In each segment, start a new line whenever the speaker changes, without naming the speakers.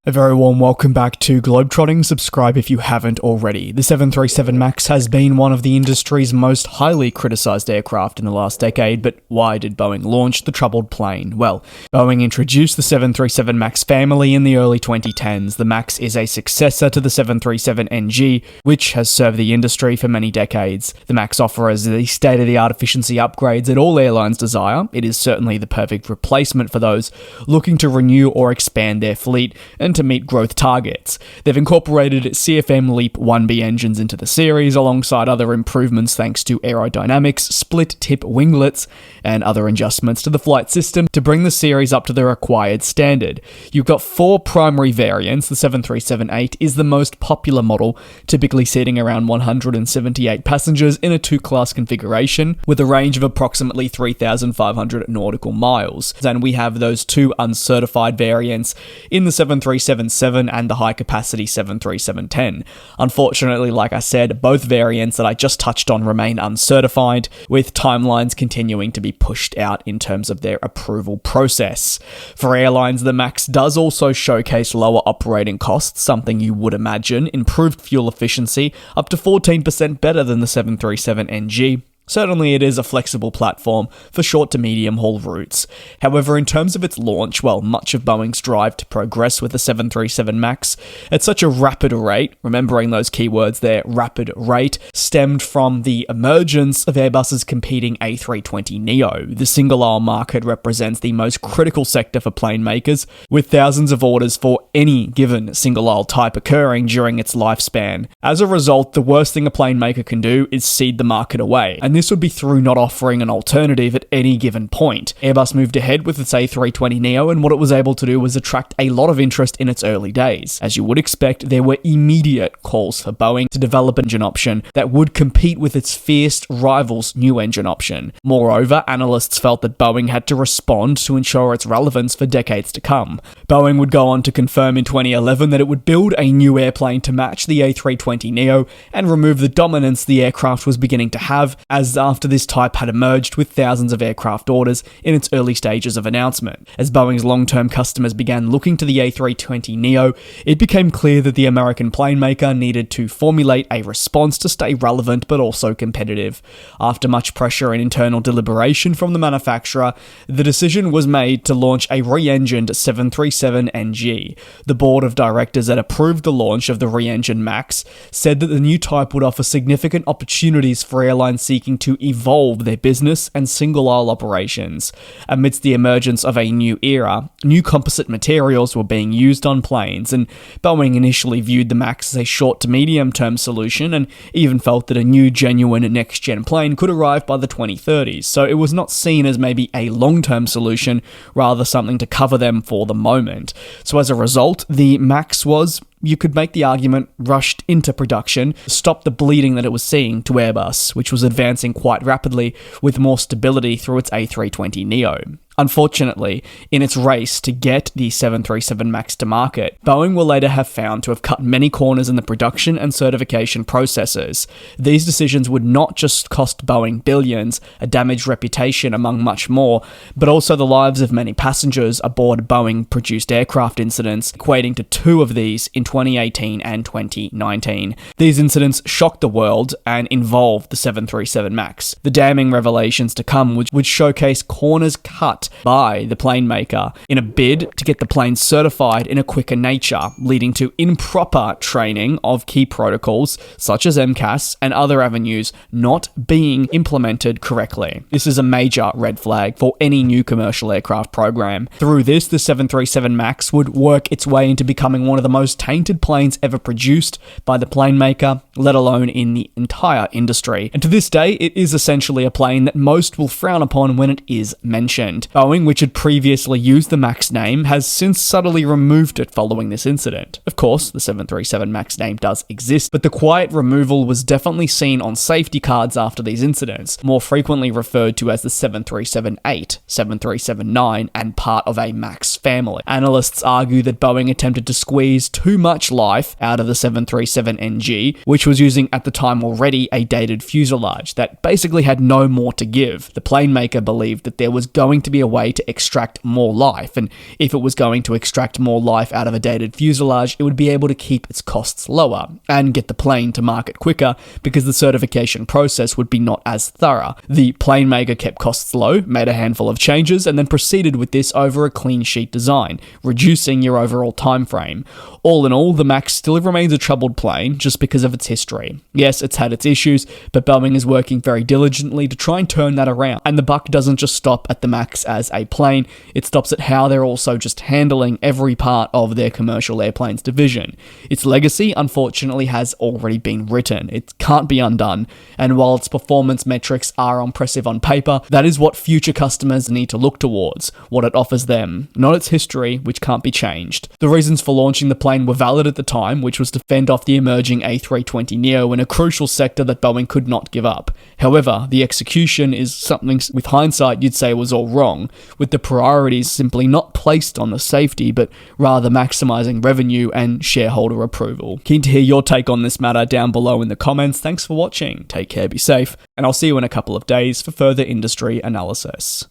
A very warm welcome back to Globetrotting. Subscribe if you haven't already. The 737 MAX has been one of the industry's most highly criticised aircraft in the last decade, but why did Boeing launch the troubled plane? Well, Boeing introduced the 737 MAX family in the early 2010s. The MAX is a successor to the 737 NG, which has served the industry for many decades. The MAX offers the state-of-the-art efficiency upgrades that all airlines desire. It is certainly the perfect replacement for those looking to renew or expand their fleet and to meet growth targets. They've incorporated CFM LEAP 1B engines into the series, alongside other improvements thanks to aerodynamics, split-tip winglets, and other adjustments to the flight system to bring the series up to the required standard. You've got four primary variants. The 737-8 is the most popular model, typically seating around 178 passengers in a two-class configuration, with a range of approximately 3,500 nautical miles. Then we have those two uncertified variants in the 737-7 and the high-capacity 737-10. Unfortunately, like I said, both variants that I just touched on remain uncertified, with timelines continuing to be pushed out in terms of their approval process. For airlines, the MAX does also showcase lower operating costs, something you would imagine, improved fuel efficiency, up to 14% better than the 737 NG. Certainly it is a flexible platform for short to medium haul routes. However, in terms of its launch, much of Boeing's drive to progress with the 737 MAX at such a rapid rate, remembering those keywords there, rapid rate, stemmed from the emergence of Airbus's competing A320neo. The single-aisle market represents the most critical sector for plane makers, with thousands of orders for any given single-aisle type occurring during its lifespan. As a result, the worst thing a plane maker can do is cede the market away, and this would be through not offering an alternative at any given point. Airbus moved ahead with its A320neo, and what it was able to do was attract a lot of interest in its early days. As you would expect, there were immediate calls for Boeing to develop an engine option that would compete with its fierce rival's new engine option. Moreover, analysts felt that Boeing had to respond to ensure its relevance for decades to come. Boeing would go on to confirm in 2011 that it would build a new airplane to match the A320neo and remove the dominance the aircraft was beginning to have, as after this type had emerged with thousands of aircraft orders in its early stages of announcement. As Boeing's long-term customers began looking to the A320neo, it became clear that the American plane maker needed to formulate a response to stay relevant but also competitive. After much pressure and internal deliberation from the manufacturer, the decision was made to launch a re-engined 737 NG. The board of directors that approved the launch of the re-engined MAX said that the new type would offer significant opportunities for airlines seeking to evolve their business and single-aisle operations. Amidst the emergence of a new era, new composite materials were being used on planes, and Boeing initially viewed the MAX as a short to medium-term solution and even felt that a new genuine next-gen plane could arrive by the 2030s, so it was not seen as maybe a long-term solution, rather something to cover them for the moment. So as a result, the MAX was, you could make the argument, rushed into production to stop the bleeding that it was seeing to Airbus, which was advancing quite rapidly with more stability through its A320neo. Unfortunately, in its race to get the 737 MAX to market, Boeing will later have found to have cut many corners in the production and certification processes. These decisions would not just cost Boeing billions, a damaged reputation among much more, but also the lives of many passengers aboard Boeing-produced aircraft incidents, equating to two of these in 2018 and 2019. These incidents shocked the world and involved the 737 MAX. The damning revelations to come would showcase corners cut by the plane maker in a bid to get the plane certified in a quicker nature, leading to improper training of key protocols such as MCAS and other avenues not being implemented correctly. This is a major red flag for any new commercial aircraft program. Through this, the 737 MAX would work its way into becoming one of the most tainted planes ever produced by the plane maker, let alone in the entire industry. And to this day, it is essentially a plane that most will frown upon when it is mentioned. Boeing, which had previously used the MAX name, has since subtly removed it following this incident. Of course, the 737 MAX name does exist, but the quiet removal was definitely seen on safety cards after these incidents, more frequently referred to as the 737-8, 737-9, and part of a MAX family. Analysts argue that Boeing attempted to squeeze too much life out of the 737NG, which was using at the time already a dated fuselage that basically had no more to give. The plane maker believed that there was going to be a way to extract more life, and if it was going to extract more life out of a dated fuselage, it would be able to keep its costs lower and get the plane to market quicker because the certification process would be not as thorough. The plane maker kept costs low, made a handful of changes, and then proceeded with this over a clean sheet design, reducing your overall time frame. All in all, the MAX still remains a troubled plane just because of its history. Yes, it's had its issues, but Boeing is working very diligently to try and turn that around. And the buck doesn't just stop at the MAX as a plane, it stops at how they're also just handling every part of their commercial airplanes division. Its legacy, unfortunately, has already been written. It can't be undone, and while its performance metrics are impressive on paper, that is what future customers need to look towards, what it offers them, not its history, which can't be changed. The reasons for launching the plane were valid at the time, which was to fend off the emerging A320neo in a crucial sector that Boeing could not give up. However, the execution is something with hindsight you'd say was all wrong, with the priorities simply not placed on the safety, but rather maximising revenue and shareholder approval. Keen to hear your take on this matter down below in the comments. Thanks for watching, take care, be safe, and I'll see you in a couple of days for further industry analysis.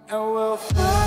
And we'll fly.